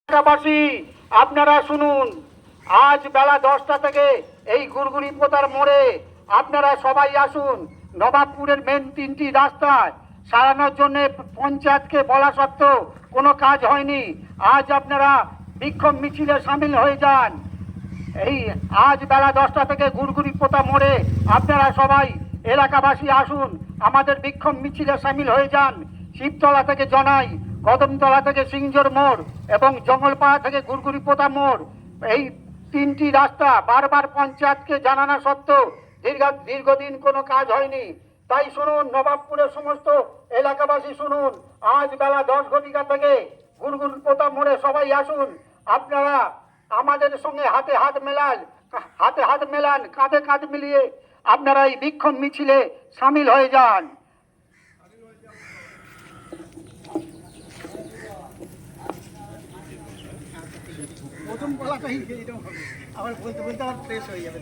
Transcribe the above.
এলাকাবাসী আপনারা শুনুন, আজ বেলা 10টা থেকে এই গুড়গুড়ি পোতার মোড়ে আপনারা সবাই আসুন। নবাবপুরের মেন 3টি রাস্তায় সারানোর জন্য পঞ্চায়েতকে বলা সত্ত্বেও কোনো কাজ হয়নি। আজ আপনারা বিক্ষোভ মিছিলে সামিল হয়ে যান। এই আজ বেলা 10টা থেকে গুড়গুড়ি পোতা মোড়ে আপনারা সবাই এলাকাবাসী আসুন, আমাদের বিক্ষোভ মিছিলে সামিল হয়ে যান। শিবতলা থেকে জনাই, কদমতলা থেকে সিংজোর মোড় এবং জঙ্গলপাড়া থেকে গুড়গুড়ি পোতা মোড়, এই 3টি রাস্তা বারবার পঞ্চায়েতকে জানানো সত্ত্বেও দীর্ঘদিন কোনো কাজ হয়নি। তাই শুনুন, নবাবপুরের সমস্ত এলাকাবাসী শুনুন, আজ বেলা 10 ঘটিকা থেকে গুড়গুড়ি পোতা মোড়ে সবাই আসুন। আপনারা আমাদের সঙ্গে হাতে হাত মেলান, কাঁধে কাঁধ মিলিয়ে আপনারা এই বিক্ষোভ মিছিলে সামিল হয়ে যান। প্রথম বলাটাই আবার বলতে বলতে আবার ফ্রেশ হয়ে যাবে।